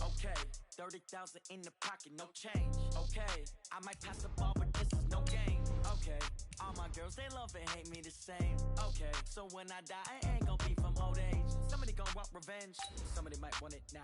Okay, 30,000 in the pocket, no change. Okay, I might pass the ball, but this is no game. Okay, all my girls, they love and hate me the same. Okay, so when I die, I ain't gonna be from old age. Somebody gonna want revenge, somebody might want it now.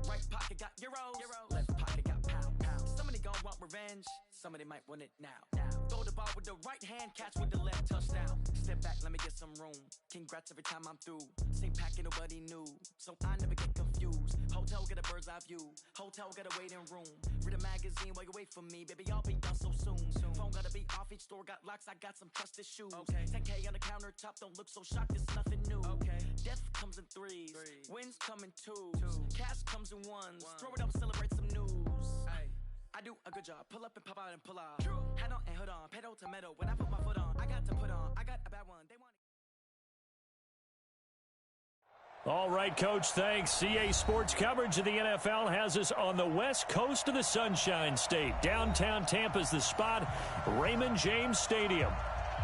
Right pocket got euros, left pocket got pound. Somebody gonna want revenge, somebody might want it now. Throw the ball with the right hand, catch with the left, touchdown. Step back, let me get some room. Congrats every time I'm through. Same packet, nobody knew, so I never get confused. Hotel get a bird's eye view, hotel get a waiting room. Read a magazine while you wait for me, baby, I'll be done so soon. Phone gotta be off, each store got locks, I got some trusted shoes. 10K on the countertop, don't look so shocked, it's nothing new. Death comes in threes, wins come in twos, cash comes in ones. Throw it up, celebrate some news. I do a good job, pull up and pop out and pull out. Hat on and hood on, pedal to metal. When I put my foot on, I got to put on. I got a bad one, they want it. All right, Coach, thanks. CA Sports coverage of the NFL has us on the west coast of the Sunshine State. Downtown Tampa's the spot, Raymond James Stadium.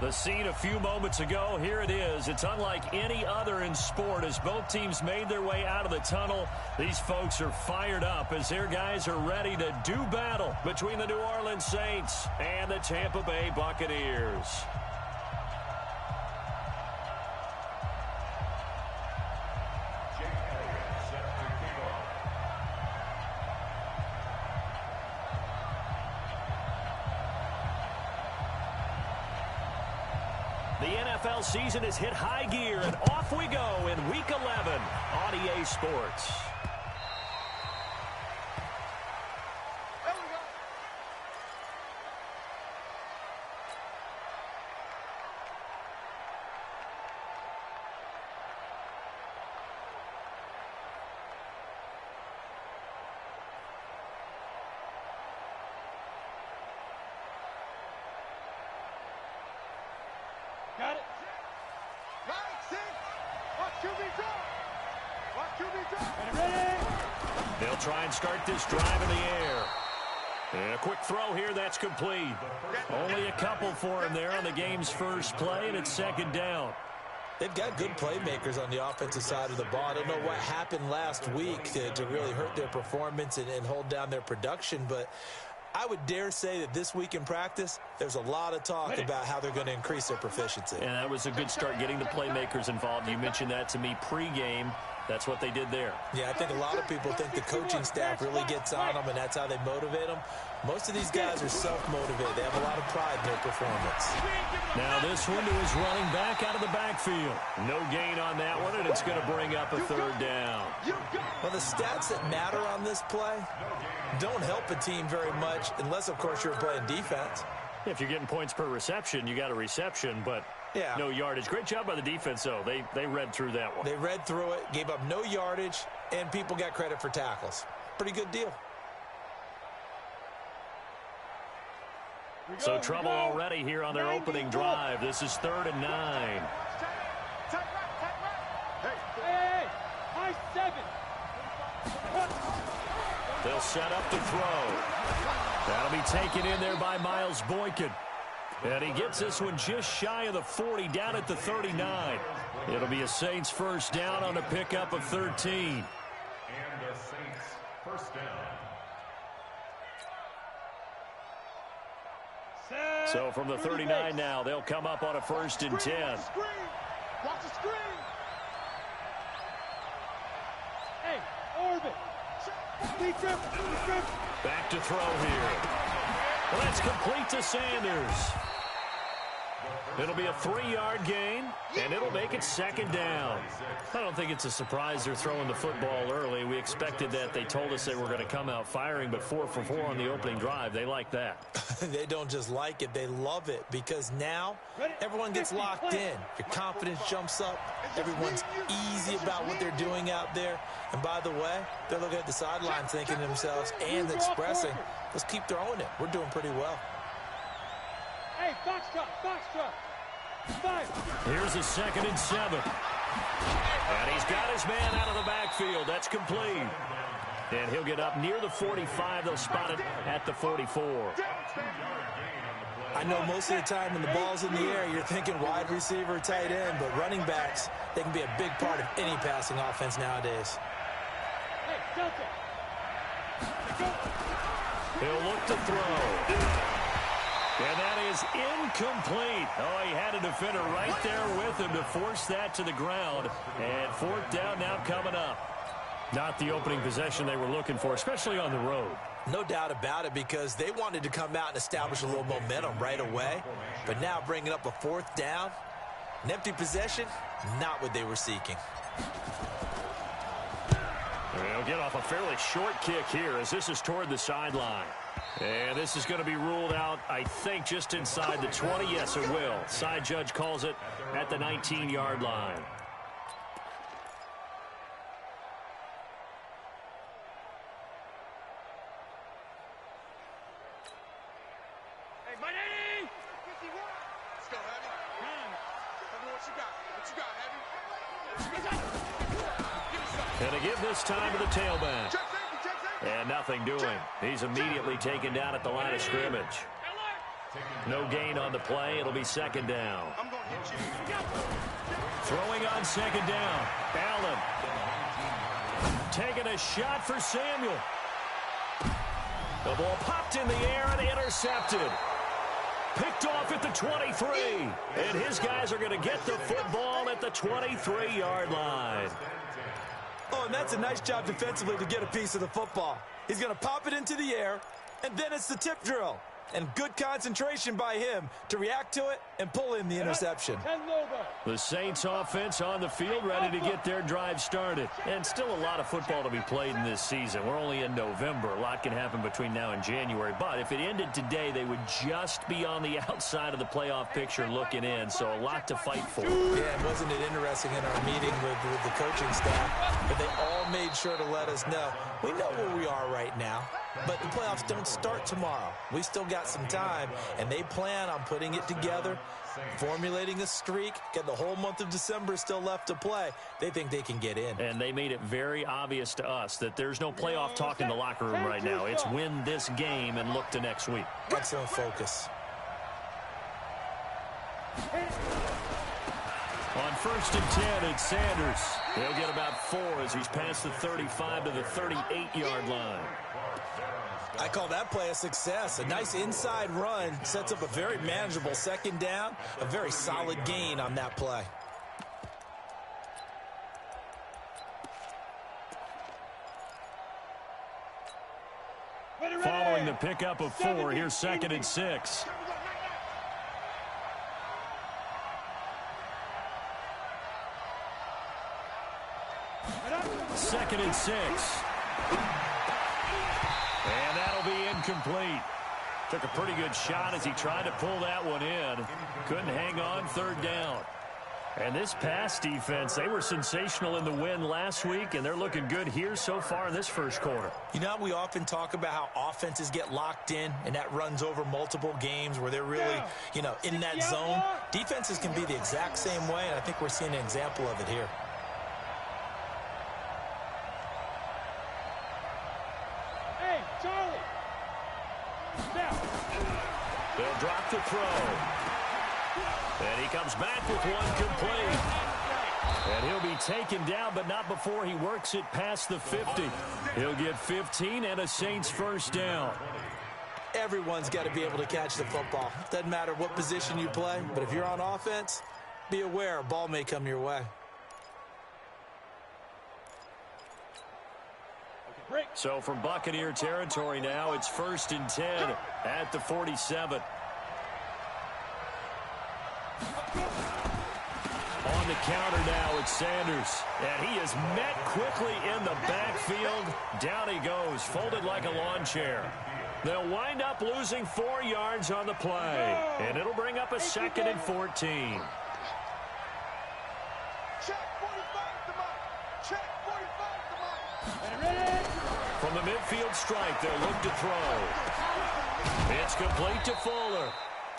The scene a few moments ago, here it is. It's unlike any other in sport as both teams made their way out of the tunnel. These folks are fired up as their guys are ready to do battle between the New Orleans Saints and the Tampa Bay Buccaneers. The NFL season has hit high gear, and off we go in Week 11 on EA Sports. Got it. Right, six. Watch QB drop. Watch QB drop. Ready. They'll try and start this drive in the air. And a quick throw here, that's complete. Only a couple for him there on the game's first play, and it's second down. They've got good playmakers on the offensive side of the ball. I don't know what happened last week to really hurt their performance and hold down their production, but I would dare say that this week in practice, there's a lot of talk about how they're going to increase their proficiency. And that was a good start getting the playmakers involved. You mentioned that to me pregame. That's what they did there. Yeah, I think a lot of people think the coaching staff really gets on them, and that's how they motivate them. Most of these guys are self-motivated. They have a lot of pride in their performance. Now this one to his running back out of the backfield. No gain on that one, and it's going to bring up a third down. Well, the stats that matter on this play don't help a team very much unless, of course, you're playing defense. If you're getting points per reception, you got a reception, but no yardage. Great job by the defense, though. They read through that one. They read through it, gave up no yardage, and people got credit for tackles. Pretty good deal. So trouble already here on their opening drive. This is 3rd and 9. Hey, high 7. They'll set up to throw. That'll be taken in there by Miles Boykin. And he gets this one just shy of the 40, down at the 39. It'll be a Saints first down on the pickup of 13. And the Saints first down. So from the 39 now, they'll come up on a 1st and 10. Watch the screen. Hey, orbit. Back to throw here. Well, that's complete to Sanders. It'll be a 3-yard gain, and it'll make it 2nd down. I don't think it's a surprise they're throwing the football early. We expected that. They told us they were going to come out firing, but 4 for 4 on the opening drive. They like that. They don't just like it. They love it because now everyone gets locked in. Your confidence jumps up. Everyone's easy about what they're doing out there. And by the way, they're looking at the sidelines thinking to themselves and expressing, let's keep throwing it. We're doing pretty well. Hey, box truck. Here's a 2nd and 7. And he's got his man out of the backfield. That's complete. And he'll get up near the 45. They'll spot it at the 44. I know most of the time when the ball's in the air, you're thinking wide receiver, tight end, but running backs, they can be a big part of any passing offense nowadays. He'll look to throw. And that is incomplete. Oh, he had a defender right there with him to force that to the ground. And fourth down now coming up. Not the opening possession they were looking for, especially on the road. No doubt about it, because they wanted to come out and establish a little momentum right away. But now bringing up a fourth down, an empty possession, not what they were seeking. They'll get off a fairly short kick here as this is toward the sideline. And this is going to be ruled out, I think, just inside the 20. Yes, it will. Side judge calls it at the 19-yard line. Hey, buddy! Let's go, Heavy. Tell me what you got. What you got, Heavy? Going to give this time to the tailback. And nothing doing. He's immediately taken down at the line of scrimmage. No gain on the play. It'll be second down. I'm going to hit you. Throwing on second down. Allen. Taking a shot for Samuel. The ball popped in the air and intercepted. Picked off at the 23. And his guys are going to get the football at the 23-yard line. Oh, and that's a nice job defensively to get a piece of the football. He's going to pop it into the air, and then it's the tip drill. And good concentration by him to react to it and pull in the interception. The Saints offense on the field ready to get their drive started. And still a lot of football to be played in this season. We're only in November. A lot can happen between now and January. But if it ended today, they would just be on the outside of the playoff picture looking in. So a lot to fight for. Yeah, and wasn't it interesting in our meeting with the coaching staff that they all made sure to let us know, we know where we are right now. But the playoffs don't start tomorrow. We still got some time, and they plan on putting it together, formulating a streak, getting the whole month of December still left to play. They think they can get in. And they made it very obvious to us that there's no playoff talk in the locker room right now. It's win this game and look to next week. Excellent focus. On 1st and 10, it's Sanders. He'll get about 4 as he's past the 35 to the 38-yard line. I call that play a success. A nice inside run sets up a very manageable second down, a very solid gain on that play. Following the pickup of 4, here's 2nd and 6. Second and 6. And that'll be incomplete. Took a pretty good shot as he tried to pull that one in. Couldn't hang on, 3rd down. And this pass defense, they were sensational in the win last week, and they're looking good here so far in this first quarter. You know, we often talk about how offenses get locked in, and that runs over multiple games where they're really, in that zone. Defenses can be the exact same way, and I think we're seeing an example of it here. Hey, Charlie. They'll drop the throw. And he comes back with one complete. And he'll be taken down, but not before he works it past the 50. He'll get 15 and a Saints first down. Everyone's got to be able to catch the football. Doesn't matter what position you play, but if you're on offense, be aware a ball may come your way. So from Buccaneer territory now, it's 1st and 10 at the 47. On the counter now, it's Sanders. And he is met quickly in the backfield. Down he goes, folded like a lawn chair. They'll wind up losing 4 yards on the play. And it'll bring up a 2nd and 14. Check 45 to Mike. Check 45 to Mike. Ready? From the midfield strike, they'll look to throw. It's complete to Fuller.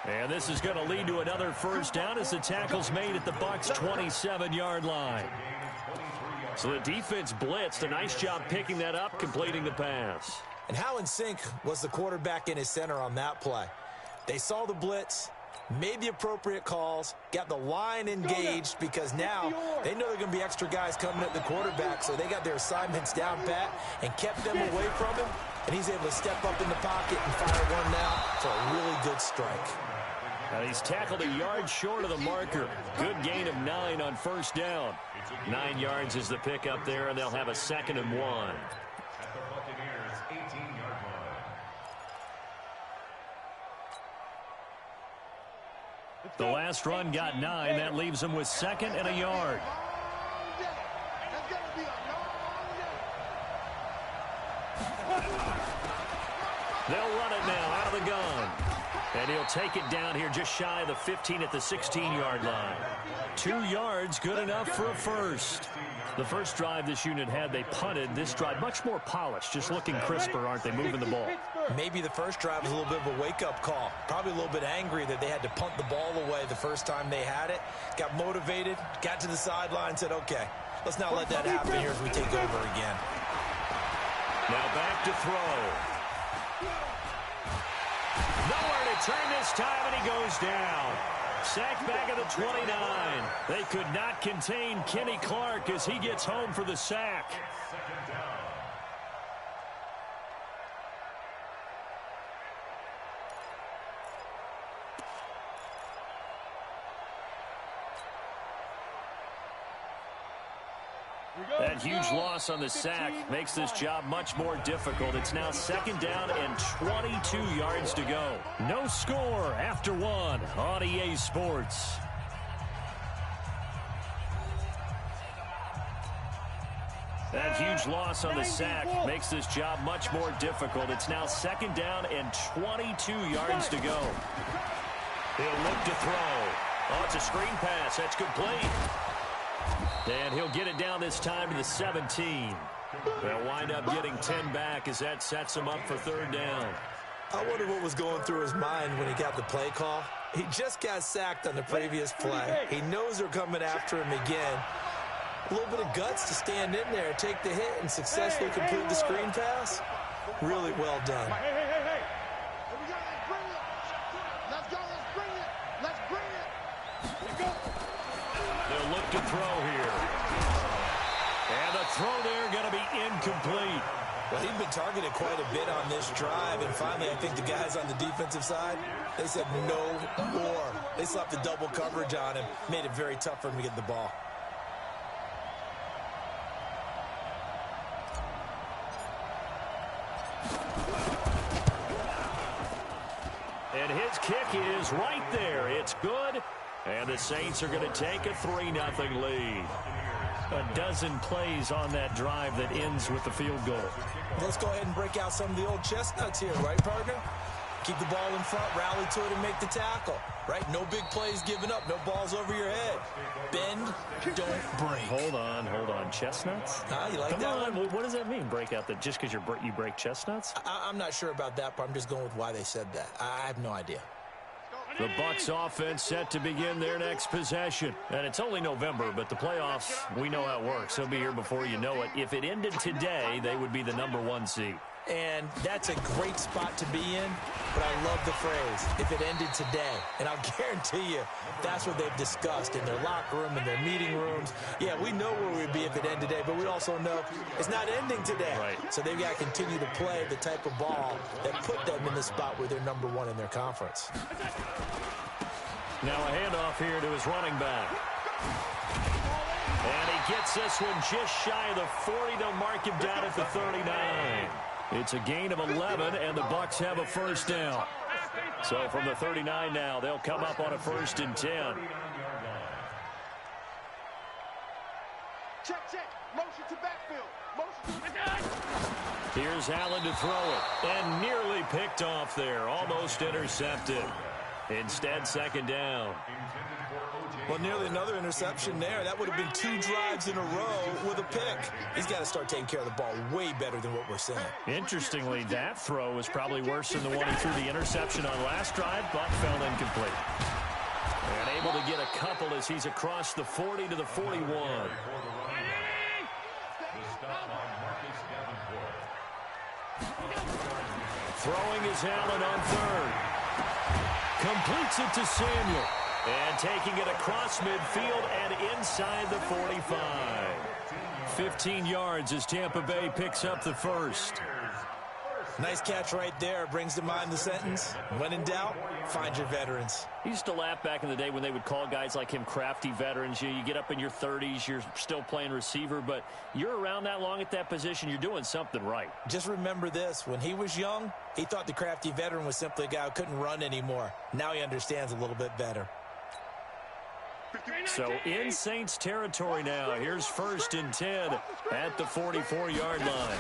And this is going to lead to another first down as the tackle's made at the Bucs' 27-yard line. So the defense blitzed. A nice job picking that up, completing the pass. And how in sync was the quarterback and his center on that play? They saw the blitz, made the appropriate calls, got the line engaged, because now they know they're going to be extra guys coming at the quarterback, so they got their assignments down pat and kept them away from him, and he's able to step up in the pocket and fire one now for a really good strike. He's tackled a yard short of the marker. Good gain of 9 on first down. 9 yards is the pickup there, and they'll have a 2nd and 1. At the Buccaneers' 18-yard line. The last run got 9. That leaves them with 2nd and a yard. They'll run it now out of the gun. And he'll take it down here just shy of the 15 at the 16-yard line. 2 yards, good enough for a first. The first drive this unit had, they punted. This drive, much more polished, just looking crisper, aren't they, moving the ball? Maybe the first drive was a little bit of a wake-up call. Probably a little bit angry that they had to punt the ball away the first time they had it. Got motivated, got to the sideline, said, okay, let's not let that happen here as we take over again. Now back to throw. Nowhere to turn this time, and he goes down. Sacked back at the 29. They could not contain Kenny Clark as he gets home for the sack. Second down. That huge loss on the sack makes this job much more difficult. It's now 2nd down and 22 yards to go. No score after 1 on EA Sports. That huge loss on the sack makes this job much more difficult. It's now 2nd down and 22 yards to go. He'll look to throw. Oh, it's a screen pass. That's complete. And he'll get it down this time to the 17. They'll wind up getting 10 back as that sets him up for 3rd down. I wonder what was going through his mind when he got the play call. He just got sacked on the previous play. He knows they're coming after him again. A little bit of guts to stand in there, take the hit, and successfully complete the screen pass. Really well done. Hey. Here we go. Let's bring it. Let's go. Let's bring it. Let's bring it. Let's go. They'll look to throw here. And the throw there going to be incomplete. Well, he'd been targeted quite a bit on this drive, and finally I think the guys on the defensive side, they said no more. They slapped the double coverage on him, made it very tough for him to get the ball. And his kick is right there. It's good. And the Saints are going to take a 3-0 lead. A dozen plays on that drive that ends with the field goal. Let's go ahead and break out some of the old chestnuts here, right, partner? Keep the ball in front, rally to it, and make the tackle, right? No big plays given up, no balls over your head. Bend, don't break. Hold on. Chestnuts? You like Come that on. one? What does that mean, break out? That just because you break chestnuts? I'm not sure about that, but I'm just going with why they said that. I have no idea. The Bucs offense set to begin their next possession. And it's only November, but the playoffs, we know how it works. They'll be here before you know it. If it ended today, they would be the #1 seed. And that's a great spot to be in, but I love the phrase, if it ended today. And I'll guarantee you, that's what they've discussed in their locker room, in their meeting rooms. Yeah, we know where we'd be if it ended today, but we also know it's not ending today. Right. So they've got to continue to play the type of ball that put them in the spot where they're #1 in their conference. Now a handoff here to his running back. And he gets this one just shy of the 40. They'll mark him down at the 39. It's a gain of 11, and the Bucs have a first down. So from the 39 now, they'll come up on a 1st and 10. Check. Motion to backfield. Here's Allen to throw it, and nearly picked off there, almost intercepted. Instead, 2nd down. Well, nearly another interception there. That would have been 2 drives in a row with a pick. He's got to start taking care of the ball way better than what we're seeing. Interestingly, that throw was probably worse than the one he threw the interception on last drive, but fell incomplete. And able to get a couple as he's across the 40 to the 41. Throwing is Allen on 3rd. Completes it to Samuel. And taking it across midfield and inside the 45. 15 yards as Tampa Bay picks up the first. Nice catch right there. Brings to mind the sentence, when in doubt, find your veterans. He used to laugh back in the day when they would call guys like him crafty veterans. You get up in your 30s, you're still playing receiver, but you're around that long at that position, you're doing something right. Just remember this. When he was young, he thought the crafty veteran was simply a guy who couldn't run anymore. Now he understands a little bit better. So in Saints territory now. Here's 1st and 10 at the 44-yard line.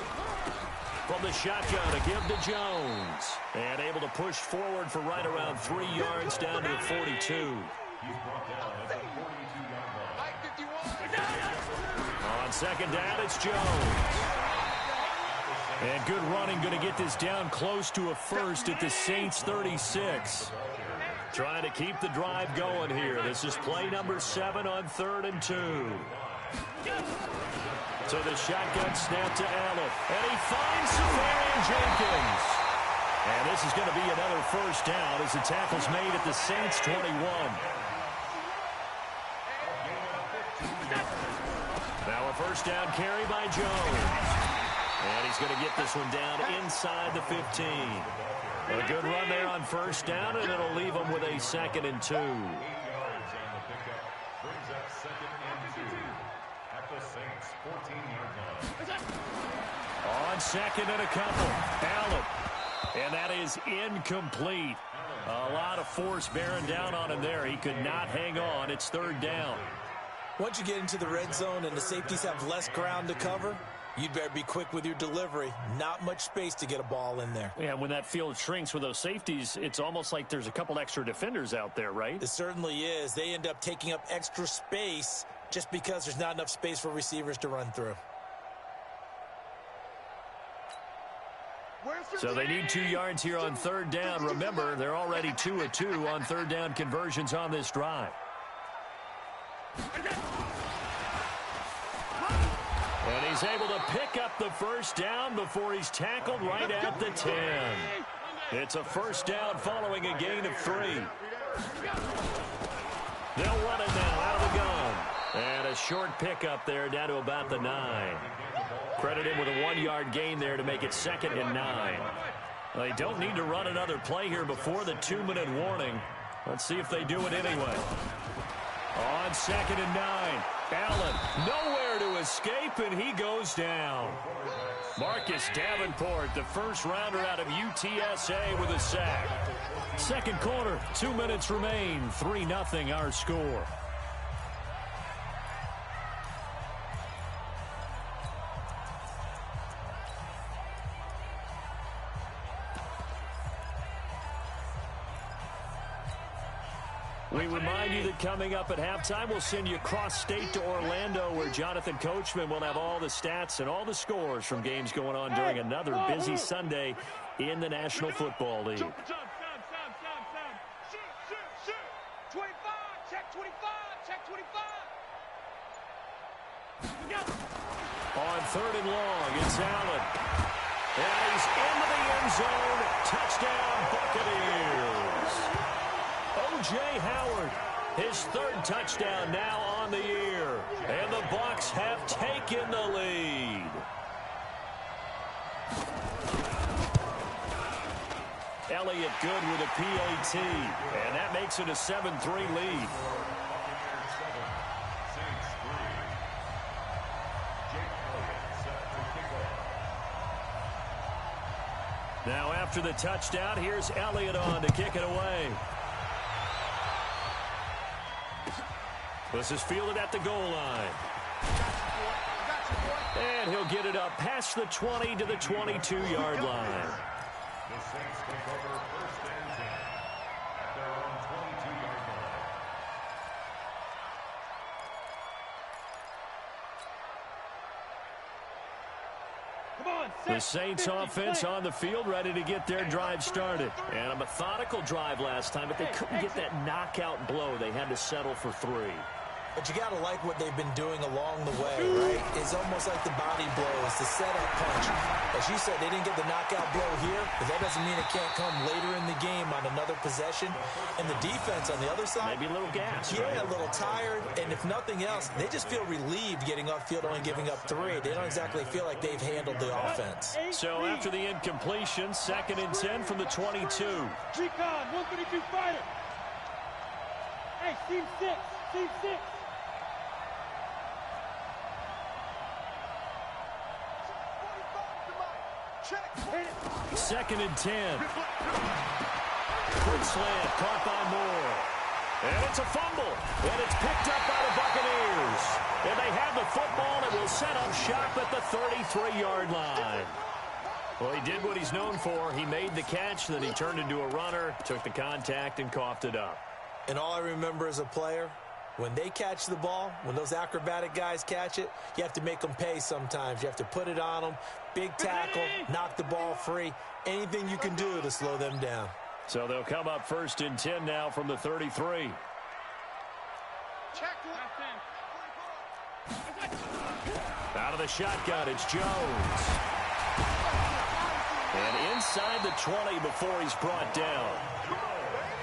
From the shotgun, a give to Jones. And able to push forward for right around 3 yards down to the 42. He's brought down at the 42-yard line. On 2nd down, it's Jones. And good running, going to get this down close to a first at the Saints 36. Trying to keep the drive going here. This is play number 7 on 3rd and 2. So the shotgun snap to Allen. And he finds Safarian Jenkins. And this is going to be another first down as the tackle's made at the Saints 21. Now a first down carry by Jones. And he's going to get this one down inside the 15. A good run there on first down, and it'll leave them with a 2nd and 2. 8 yards on the pickup. Brings up 2nd and 2 at the Saints 14-yard line. On 2nd and a couple, Allen. And that is incomplete. A lot of force bearing down on him there. He could not hang on. It's 3rd down. Once you get into the red zone and the safeties have less ground to cover, you'd better be quick with your delivery. Not much space to get a ball in there. Yeah, when that field shrinks with those safeties, it's almost like there's a couple extra defenders out there, right? It certainly is. They end up taking up extra space just because there's not enough space for receivers to run through. So they need 2 yards here on 3rd down. Remember, they're already 2 of 2 on 3rd down conversions on this drive. And he's able to pick up the first down before he's tackled right at the 10. It's a first down following a gain of 3. They'll run it now out of the gun. And a short pickup there down to about the 9. Credit him with a 1-yard gain there to make it 2nd and 9. They don't need to run another play here before the 2-minute warning. Let's see if they do it anyway. On 2nd and 9. Allen nowhere to escape, and he goes down. Marcus Davenport, the first rounder out of UTSA, with a sack. Second quarter, 2 minutes remain. 3-0 our score. We remind you that coming up at halftime, we'll send you cross-state to Orlando, where Jonathan Coachman will have all the stats and all the scores from games going on during another busy Sunday in the National Football League. 25, check 25, check 25. On 3rd and long, it's Allen. And he's into the end zone. Touchdown, Buccaneers. O.J. Howard, his 3rd touchdown now on the year. And the Bucs have taken the lead. Elliott good with a PAT. And that makes it a 7-3 lead. Now after the touchdown, here's Elliott on to kick it away. This is fielded at the goal line. And he'll get it up past the 20 to the 22-yard line. The Saints take over 1st and 10 at their own 22-yard line. The Saints offense on the field, ready to get their drive started. And a methodical drive last time, but they couldn't get that knockout blow. They had to settle for 3. But you got to like what they've been doing along the way, right? It's almost like the body blows, the setup punch. As you said, they didn't get the knockout blow here, but that doesn't mean it can't come later in the game on another possession. And the defense on the other side, maybe a little gas. Yeah, right? A little tired. And if nothing else, they just feel relieved getting upfield, only giving up 3. They don't exactly feel like they've handled the offense. So after the incompletion, 2nd and 10 from the 22. Recon, 132 fighter. Hey, team 6, team 6. 2nd and 10. Quick slant, caught by Moore. And it's a fumble. And it's picked up by the Buccaneers. And they have the football and will set up shop at the 33-yard line. Well, he did what he's known for. He made the catch, then he turned into a runner, took the contact, and coughed it up. And all I remember as a player, when they catch the ball, when those acrobatic guys catch it, you have to make them pay sometimes. You have to put it on them, big tackle, knock the ball free, anything you can do to slow them down. So they'll come up 1st and 10 now from the 33. Out of the shotgun, it's Jones. And inside the 20 before he's brought down.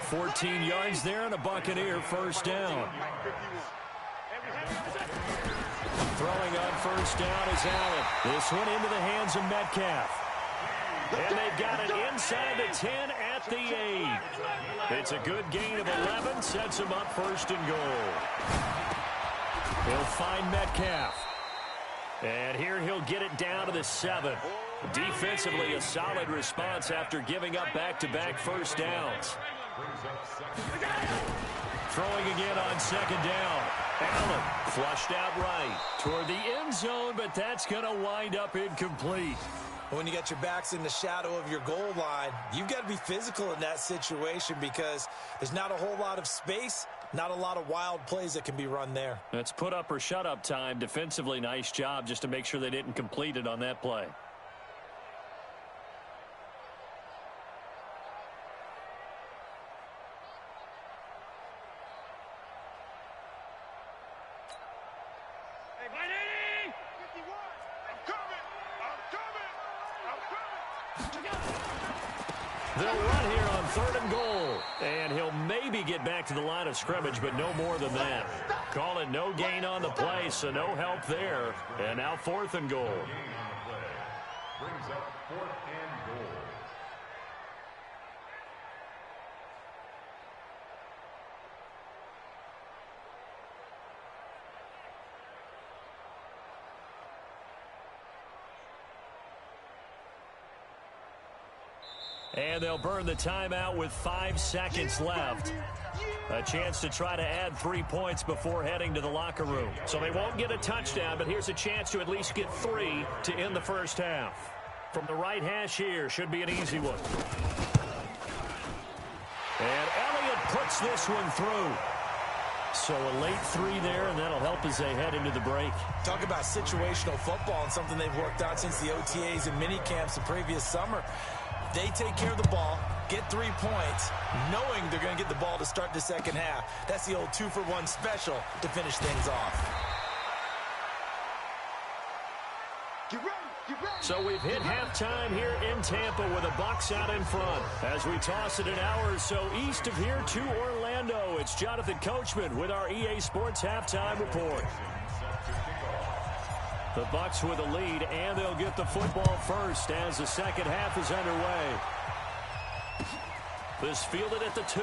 14 yards there and a Buccaneer 1st down. Throwing on 1st down is Allen. This one into the hands of Metcalf. And they've got it inside the 10 at the 8. It's a good gain of 11, sets him up 1st and goal. He'll find Metcalf. And here he'll get it down to the 7. Defensively, a solid response after giving up back-to-back 1st downs. Throwing again on 2nd down. Allen flushed out right toward the end zone, but that's going to wind up incomplete. When you got your backs in the shadow of your goal line, you've got to be physical in that situation because there's not a whole lot of space, not a lot of wild plays that can be run there. That's put up or shut up time. Defensively, nice job just to make sure they didn't complete it on that play. They'll run here on 3rd and goal. And he'll maybe get back to the line of scrimmage, but no more than that. Call it no gain on the play, so no help there. And now 4th and goal. Brings up 4th and goal. And they'll burn the timeout with 5 seconds left. A chance to try to add 3 points before heading to the locker room. So they won't get a touchdown, but here's a chance to at least get 3 to end the 1st half. From the right hash here, should be an easy one. And Elliott puts this one through. So a late 3 there, and that'll help as they head into the break. Talk about situational football and something they've worked on since the OTAs and mini camps the previous summer. They take care of the ball, get 3 points, knowing they're going to get the ball to start the 2nd half. That's the old 2-for-1 special to finish things off. So we've hit halftime here in Tampa with the Bucs out in front. As we toss it an hour or so east of here to Orlando, it's Jonathan Coachman with our EA Sports Halftime Report. The Bucs with a lead, and they'll get the football first as the 2nd half is underway. This fielded at the 2.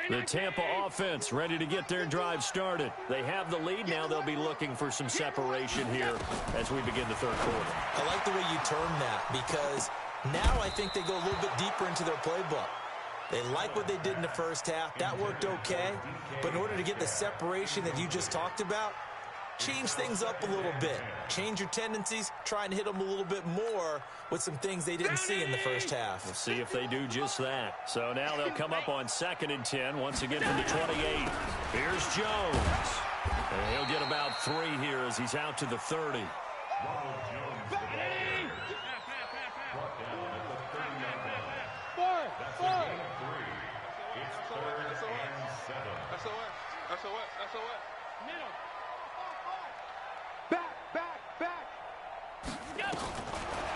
The Tampa offense ready to get their drive started. They have the lead now. They'll be looking for some separation here as we begin the 3rd quarter. I like the way you term that because now I think they go a little bit deeper into their playbook. They like what they did in the first half. That worked okay. But in order to get the separation that you just talked about, change things up a little bit. Change your tendencies. Try and hit them a little bit more with some things they didn't see in the first half. We'll see if they do just that. So now they'll come up on 2nd and 10, once again from the 28. Here's Jones. And he'll get about 3 here as he's out to the 30.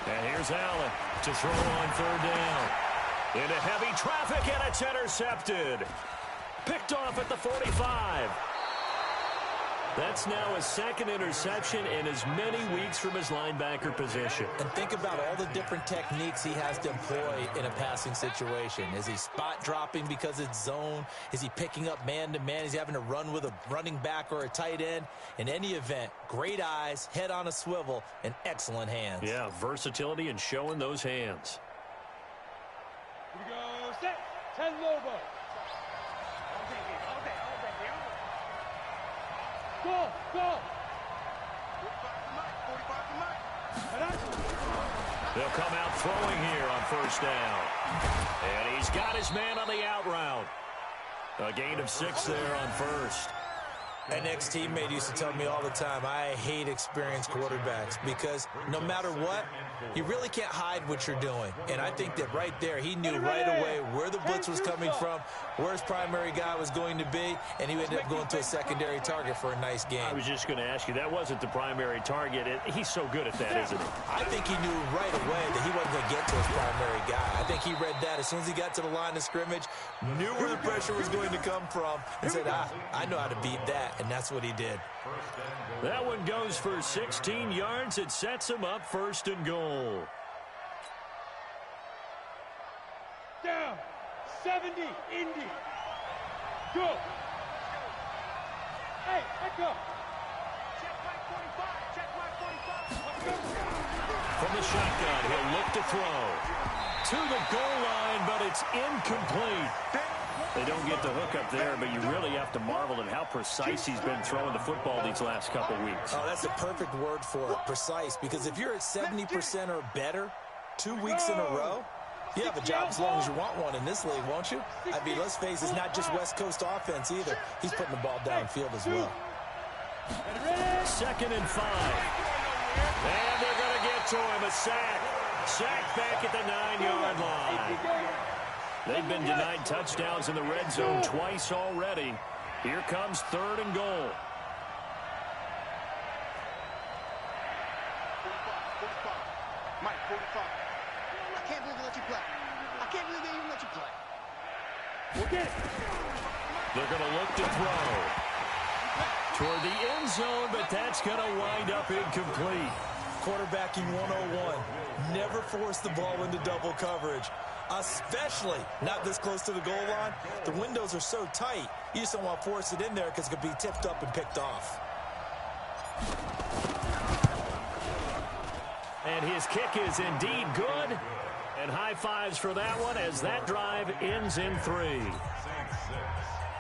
And here's Allen to throw on 3rd down. Into heavy traffic, and it's intercepted. Picked off at the 45. That's now his 2nd interception in as many weeks from his linebacker position. And think about all the different techniques he has to employ in a passing situation. Is he spot dropping because it's zone? Is he picking up man-to-man? Is he having to run with a running back or a tight end? In any event, great eyes, head on a swivel, and excellent hands. Yeah, versatility and showing those hands. Here we go, set, 10 Lobo. Go, go. They'll come out throwing here on 1st down. And he's got his man on the out route. A gain of 6 there on 1st. An ex-teammate used to tell me all the time, I hate experienced quarterbacks because no matter what, you really can't hide what you're doing. And I think that right there, he knew right away where the blitz was coming from, where his primary guy was going to be, and he ended up going to a secondary target for a nice game. I was just going to ask you, that wasn't the primary target. He's so good at that, isn't he? I think he knew right away that he wasn't going to get to his primary guy. I think he read that as soon as he got to the line of scrimmage, knew where the pressure was going to come from, and said, I know how to beat that. And that's what he did. That one goes for 16 yards. It sets him up 1st and goal. Down, 70, Indy. Go. Hey, echo. Check my 45, check my 45. From the shotgun, he'll look to throw. To the goal line, but it's incomplete. They don't get the hook up there, but you really have to marvel at how precise he's been throwing the football these last couple weeks. Oh, that's the perfect word for it, precise, because if you're at 70% or better 2 weeks in a row, you have a job as long as you want one in this league, won't you? I mean, let's face it, it's not just West Coast offense either. He's putting the ball downfield as well. 2nd and 5. And they're going to get to him, a sack. Sack back at the 9-yard line. They've been denied touchdowns in the red zone twice already. Here comes 3rd and goal. 45, Mike, 45. I can't believe they let you play. I can't believe they even let you play. We'll get it. They're going to look to throw toward the end zone, but that's going to wind up incomplete. Quarterbacking 101. Never force the ball into double coverage, especially not this close to the goal line. The windows are so tight, you just don't want to force it in there because it could be tipped up and picked off. And his kick is indeed good. And high fives for that one as that drive ends in 3.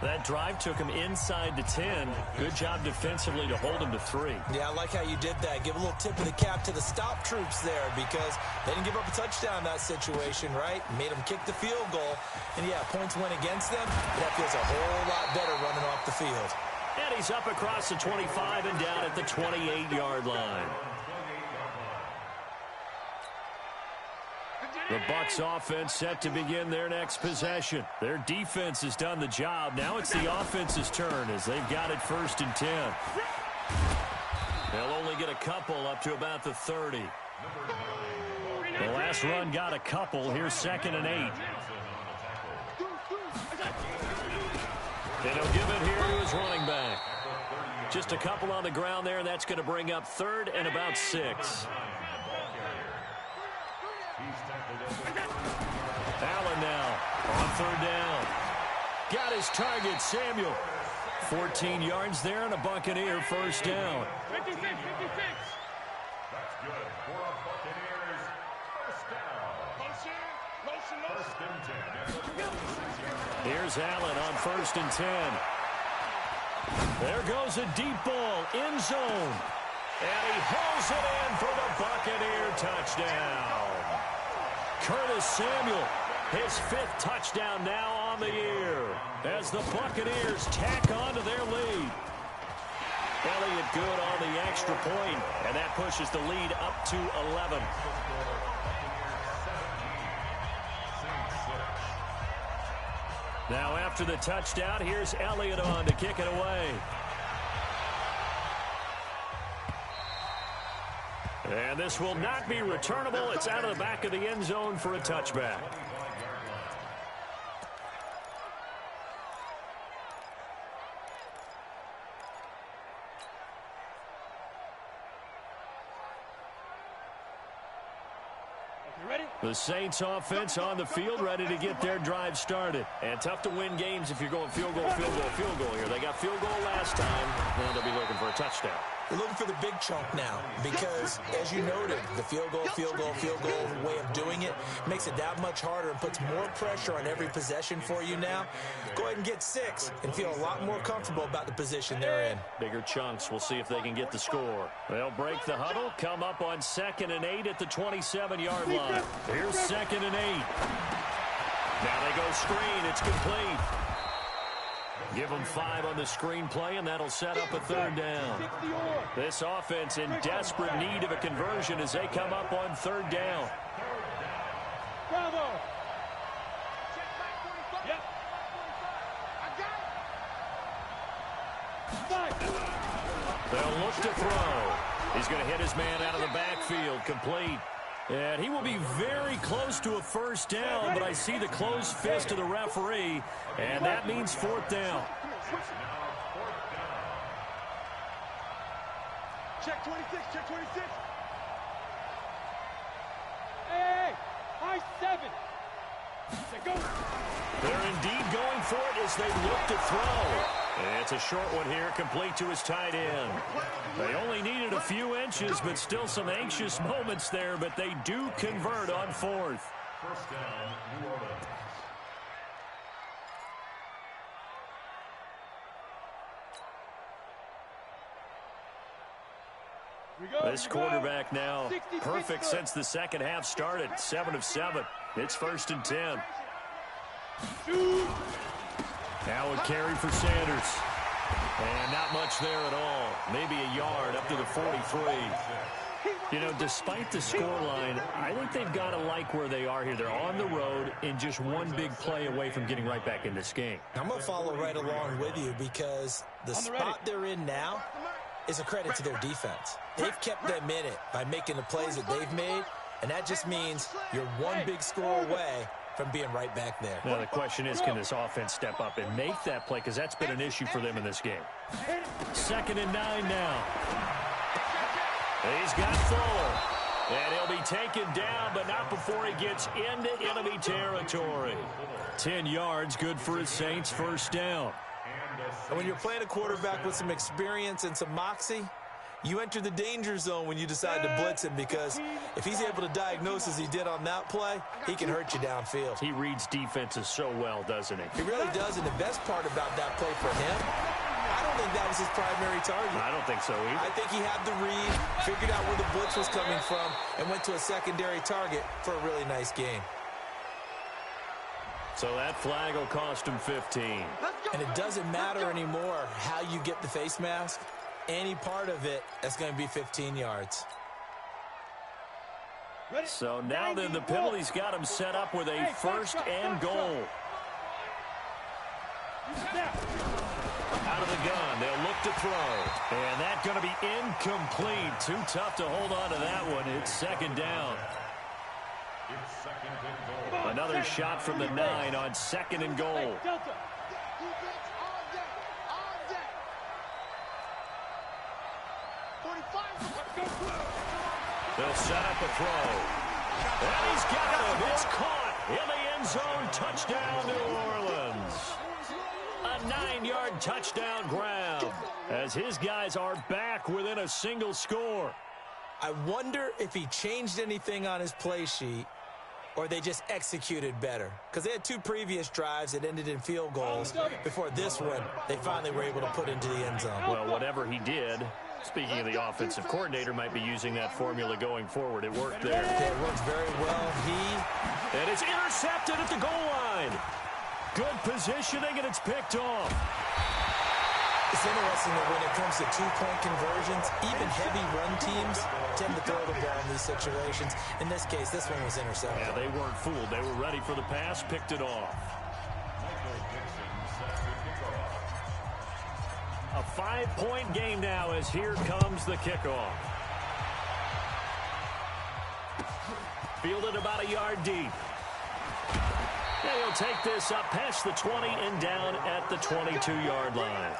That drive took him inside the 10. Good job defensively to hold him to 3. Yeah, I like how you did that. Give a little tip of the cap to the stop troops there because they didn't give up a touchdown in that situation, right? Made them kick the field goal. And, yeah, points went against them. But that feels a whole lot better running off the field. And he's up across the 25 and down at the 28-yard line. The Bucs offense set to begin their next possession. Their defense has done the job. Now it's the offense's turn as they've got it 1st and 10. They'll only get a couple up to about the 30. The last run got a couple. Here's 2nd and 8. And he'll give it here to his running back. Just a couple on the ground there, and that's going to bring up 3rd and about 6. Allen now on 3rd down. Got his target, Samuel. 14 yards there and a Buccaneer 1st down. 56, 56. That's good for a Buccaneers 1st down. Motion First and 10 at the 26-yard line. Here's Allen on 1st and 10. There goes a deep ball, end zone. And he hauls it in for the Buccaneer touchdown. Curtis Samuel, his 5th touchdown now on the year as the Buccaneers tack on to their lead. Elliott good on the extra point, and that pushes the lead up to 11. Now after the touchdown, here's Elliott on to kick it away. And this will not be returnable. It's out of the back of the end zone for a touchback. The Saints offense on the field ready to get their drive started. And tough to win games if you're going field goal, field goal, field goal here. They got field goal last time, and they'll be looking for a touchdown. They're looking for the big chunk now because, as you noted, the field goal way of doing it makes it that much harder and puts more pressure on every possession for you now. Go ahead and get 6 and feel a lot more comfortable about the position they're in. Bigger chunks. We'll see if they can get the score. They'll break the huddle, come up on 2nd and 8 at the 27-yard line. Here's 2nd and 8. Now they go screen. It's complete. Give them 5 on the screen play, and that'll set up a 3rd down. This offense in desperate need of a conversion as they come up on 3rd down. Bravo. Check back 45. Yep. I got it. They'll look to throw. He's going to hit his man out of the backfield, complete. And he will be very close to a 1st down, but I see the closed fist of the referee, and that means 4th down. Check 26, check 26. Hey, high 7. Go. They're indeed going for it as they look to throw. And it's a short one here, complete to his tight end. They only needed a few inches, but still some anxious moments there, but they do convert on 4th. First down, New Orleans. This quarterback now perfect since the second half started. 7 of 7. It's 1st and 10. Now a carry for Sanders. And not much there at all. Maybe a yard up to the 43. You know, despite the scoreline, I think they've got to like where they are here. They're on the road and just one big play away from getting right back in this game. I'm going to follow right along with you because the spot they're in now is a credit to their defense. They've kept them in it by making the plays that they've made, and that just means you're one big score away from being right back there. Now the question is, can this offense step up and make that play? Because that's been an issue for them in this game. 2nd and 9 now. He's got Fuller. And he'll be taken down, but not before he gets into enemy territory. 10 yards, good for his Saints, 1st down. And when you're playing a quarterback with some experience and some moxie, you enter the danger zone when you decide to blitz him, because if he's able to diagnose as he did on that play, he can hurt you downfield. He reads defenses so well, doesn't he? He really does, and the best part about that play for him, I don't think that was his primary target. I don't think so either. I think he had the read, figured out where the blitz was coming from, and went to a secondary target for a really nice game. So that flag will cost him 15. And it doesn't matter anymore how you get the face mask. Any part of it, that's going to be 15 yards. So now then, the penalty's got him set up with a 1st and goal. Out of the gun, they'll look to throw. And that's going to be incomplete. Too tough to hold on to that one. It's 2nd down. Another shot from the 9 on 2nd and goal. They'll set up a throw. And he's got him. It's caught in the end zone. Touchdown, New Orleans. A 9-yard touchdown grab as his guys are back within a single score. I wonder if he changed anything on his play sheet or they just executed better? Because they had 2 previous drives that ended in field goals. Before this one, they finally were able to put into the end zone. Well, whatever he did, speaking of the offensive coordinator, might be using that formula going forward. It worked there. It worked very well. And it's intercepted at the goal line. Good positioning, and it's picked off. It's interesting that when it comes to 2-point conversions, even heavy run teams tend to throw the ball in these situations. In this case, this one was intercepted. Yeah, they weren't fooled. They were ready for the pass, picked it off. A 5-point game now as here comes the kickoff. Fielded about a yard deep. And he'll take this up past the 20 and down at the 22-yard line.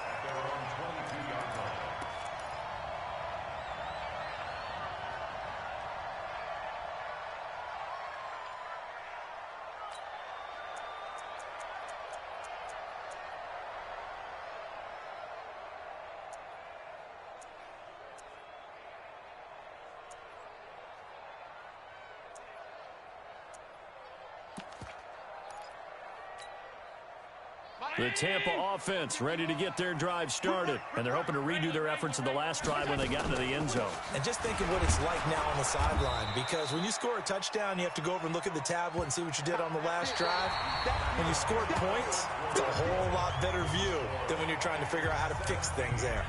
The Tampa offense ready to get their drive started, and they're hoping to redo their efforts in the last drive when they got into the end zone. And just think of what it's like now on the sideline, because when you score a touchdown, you have to go over and look at the tablet and see what you did on the last drive. When you score points, it's a whole lot better view than when you're trying to figure out how to fix things there.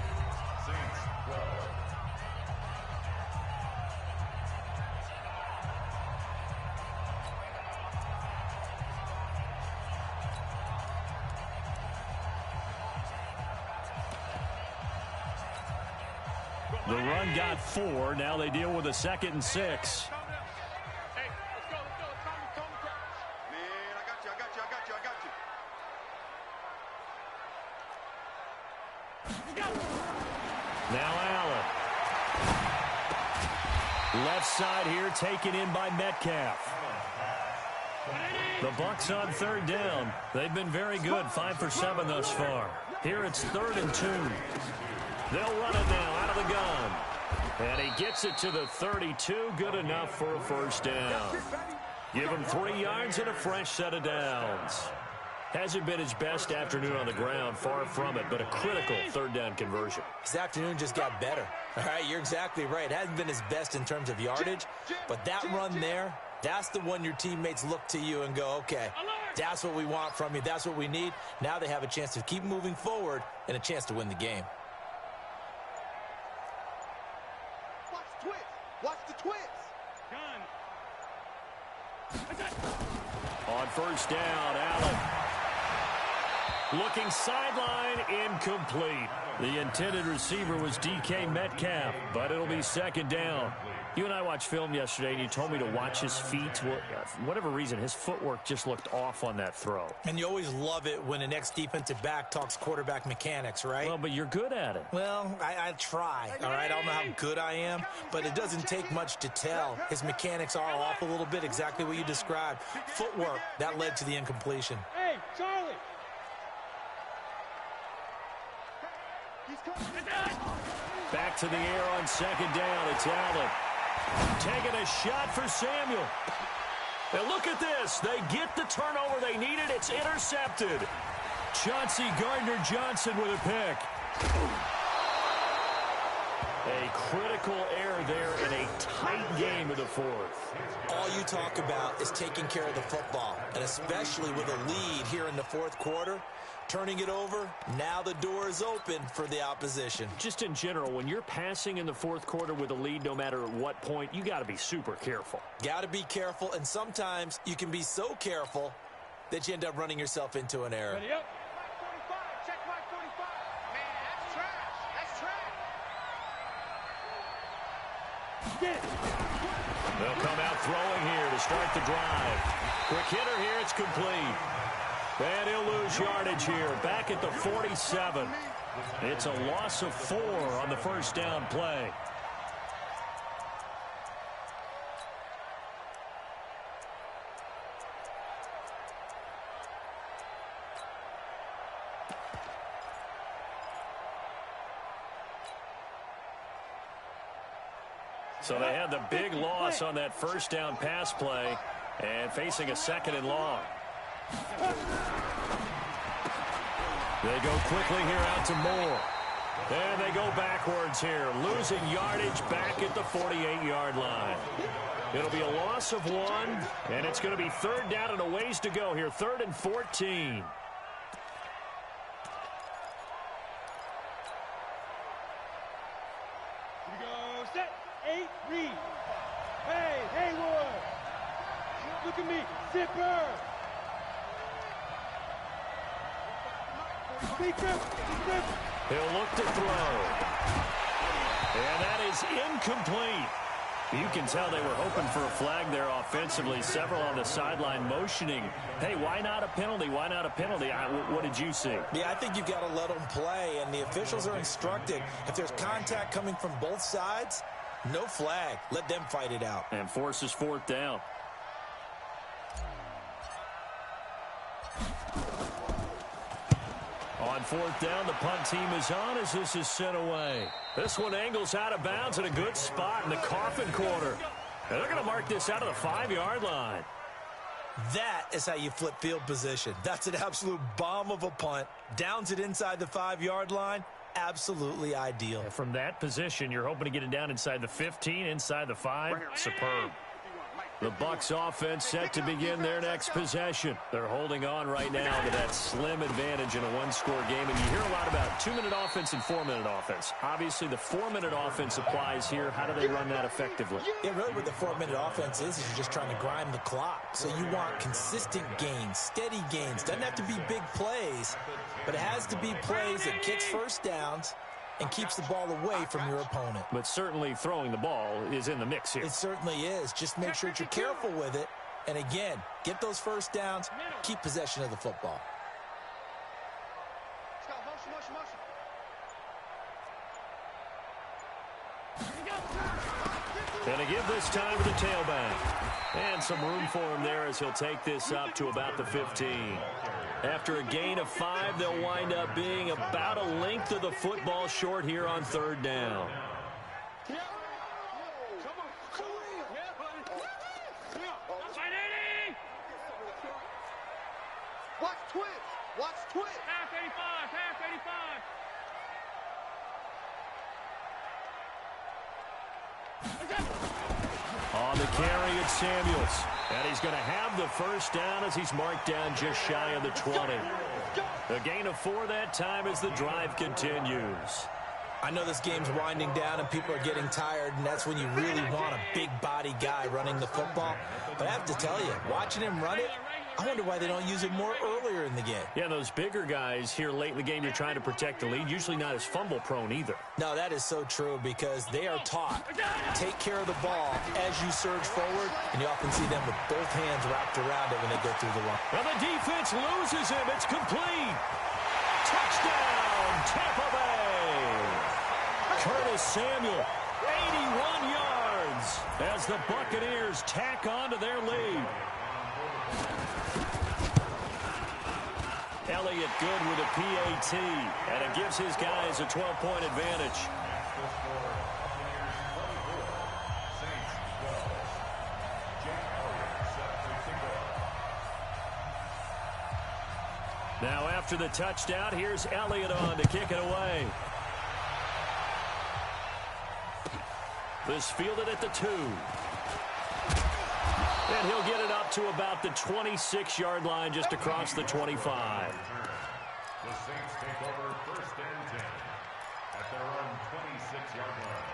The run got 4. Now they deal with a 2nd and 6. Hey, let's go. Man, I got you. Now Allen. Left side here taken in by Metcalf. The Bucs on 3rd down. They've been very good, 5 for 7 thus far. Here it's 3rd and 2. They'll run it now out of the gun. And he gets it to the 32. Good enough for a first down. Give him 3 yards and a fresh set of downs. Hasn't been his best afternoon on the ground, far from it, but a critical 3rd down conversion. His afternoon just got better. All right, you're exactly right. It hasn't been his best in terms of yardage, but that run there, that's the one your teammates look to you and go, okay, that's what we want from you. That's what we need. Now they have a chance to keep moving forward and a chance to win the game. Watch the twist. On first down, Allen. Looking sideline, incomplete. The intended receiver was DK Metcalf, but it'll be 2nd down. You and I watched film yesterday, and you told me to watch his feet. For whatever reason, his footwork just looked off on that throw. And you always love it when an ex-defensive back talks quarterback mechanics, right? Well, but you're good at it. Well, I try, all right? I don't know how good I am, but it doesn't take much to tell. His mechanics are off a little bit, exactly what you described. Footwork, that led to the incompletion. Hey, Charlie. Back to the air on 2nd down. It's Allen. Taking a shot for Samuel. And look at this. They get the turnover they needed. It's intercepted. Chauncey Gardner-Johnson with a pick. A critical error there in a tight game of the 4th. All you talk about is taking care of the football, and especially with a lead here in the 4th quarter. Turning it over, now the door is open for the opposition. Just in general, when you're passing in the 4th quarter with a lead, no matter at what point, you got to be super careful. Got to be careful, and sometimes you can be so careful that you end up running yourself into an error. Ready up. 45, check my 45. Man, that's trash. That's trash. Get it. They'll come out throwing here to start the drive. Quick hitter here, it's complete. And he'll lose yardage here, back at the 47. It's a loss of 4 on the first down play. So they had the big loss on that first down pass play. And facing a 2nd and long. They go quickly here out to Moore. And they go backwards here, losing yardage back at the 48-yard line. It'll be a loss of 1, and it's going to be 3rd down and a ways to go here, 3rd and 14. Set, 8, read. Hey, Haywood. Look at me, Zipper. He'll look to throw. And that is incomplete. You can tell they were hoping for a flag there offensively. Several on the sideline motioning, hey, why not a penalty? Why not a penalty? What did you see? Yeah, I think you've got to let them play, and the officials are instructed. If there's contact coming from both sides, no flag. Let them fight it out. And forces 4th down. On 4th down, the punt team is on as this is sent away. This one angles out of bounds in a good spot in the coffin corner. And they're going to mark this out of the 5-yard line. That is how you flip field position. That's an absolute bomb of a punt. Downs it inside the 5-yard line. Absolutely ideal. And from that position, you're hoping to get it down inside the 15, inside the 5. Superb. The Bucs offense set to begin their next possession. They're holding on right now to that slim advantage in a one-score game. And you hear a lot about 2-minute offense and 4-minute offense. Obviously, the 4-minute offense applies here. How do they run that effectively? Yeah, really what the 4-minute offense is you're just trying to grind the clock. So you want consistent gains, steady gains. Doesn't have to be big plays, but it has to be plays that gets first downs and keeps the ball away from your opponent. But certainly throwing the ball is in the mix here. It certainly is. Just make sure that you're careful with it. And again, get those first downs, keep possession of the football. And to give this time to the tailback. And some room for him there as he'll take this up to about the 15. After a gain of 5, they'll wind up being about a length of the football short here on 3rd down. Watch twitch. Watch twitch. Half 85, half 85. On the carry, it's Samuels. And he's going to have the first down as he's marked down just shy of the 20. A gain of 4 that time as the drive continues. I know this game's winding down and people are getting tired, and that's when you really want a big body guy running the football. But I have to tell you, watching him run it, I wonder why they don't use it more earlier in the game. Yeah, those bigger guys here late in the game, you're trying to protect the lead, usually not as fumble prone either. No, that is so true because they are taught, take care of the ball as you surge forward, and you often see them with both hands wrapped around it when they go through the line. Well, the defense loses him. It's complete. Touchdown, Tampa Bay. Curtis Samuel, 81 yards as the Buccaneers tack on to their lead. Elliott good with a PAT, and it gives his guys a 12-point advantage. Now after the touchdown, here's Elliott on to kick it away. This fielded at the 2. And he'll get it up to about the 26-yard line just across the 25. The Saints take over 1st and 10 at their own 26-yard line.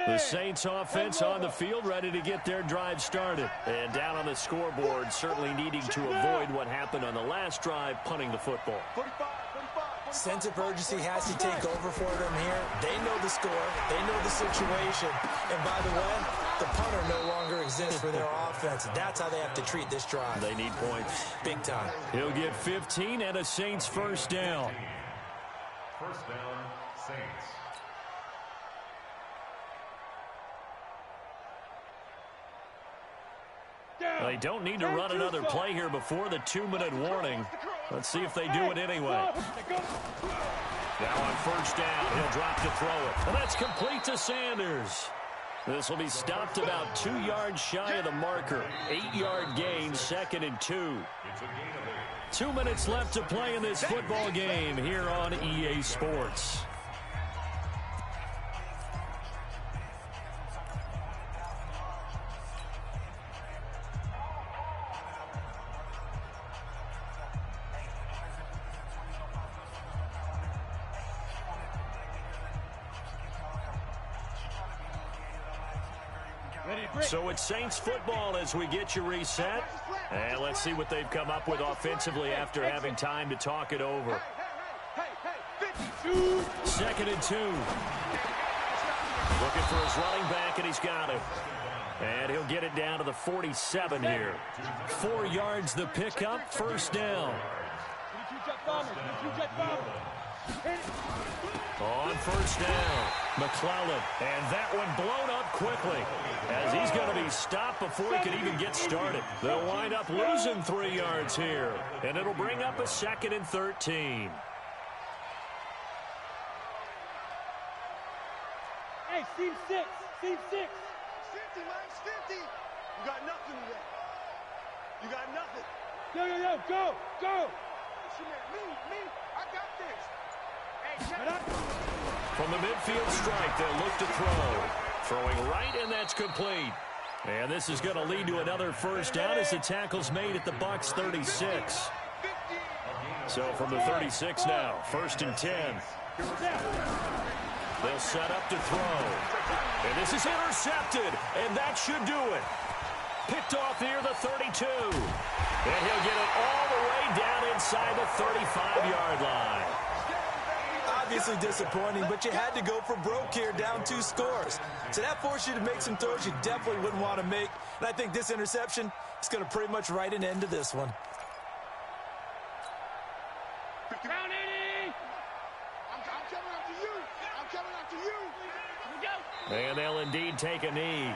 The Saints offense on the field ready to get their drive started. And down on the scoreboard, certainly needing to avoid what happened on the last drive, punting the football. Sense of urgency has to take over for them here. They know the score. They know the situation. And by the way, the punter no longer exists for their offense. That's how they have to treat this drive. They need points. Big time. He'll get 15 and a Saints first down. First down, Saints. They don't need to run another play here before the 2-minute warning. Let's see if they do it anyway. Now on first down, he'll drop to throw it. And that's complete to Sanders. This will be stopped about 2 yards shy of the marker. 8-yard gain, 2nd and 2. 2 minutes left to play in this football game here on EA Sports. So it's Saints football as we get you reset. And let's see what they've come up with offensively after having time to talk it over. 2nd and 2. Looking for his running back, and he's got it. And he'll get it down to the 47 here. 4 yards the pickup, first down. On first down, McClellan, and that one blown up quickly as he's going to be stopped before he can even get started. They'll wind up losing 3 yards here, and it'll bring up a 2nd and 13. Hey, Steve 6, Steve 6. 50, man, 50. You got nothing today. You got nothing. Yo, go. Me, I got this. From the midfield strike, they'll look to throw. Throwing right, and that's complete. And this is going to lead to another first down as the tackle's made at the Bucs 36. So from the 36 now, 1st and 10. They'll set up to throw. And this is intercepted, and that should do it. Picked off near the 32. And he'll get it all the way down inside the 35-yard line. Obviously disappointing, but you had to go for broke here, down 2 scores. So that forced you to make some throws you definitely wouldn't want to make. And I think this interception is going to pretty much write an end to this one. Down 80. I'm coming after you. I'm coming after you. Here we go. And they'll indeed take a knee.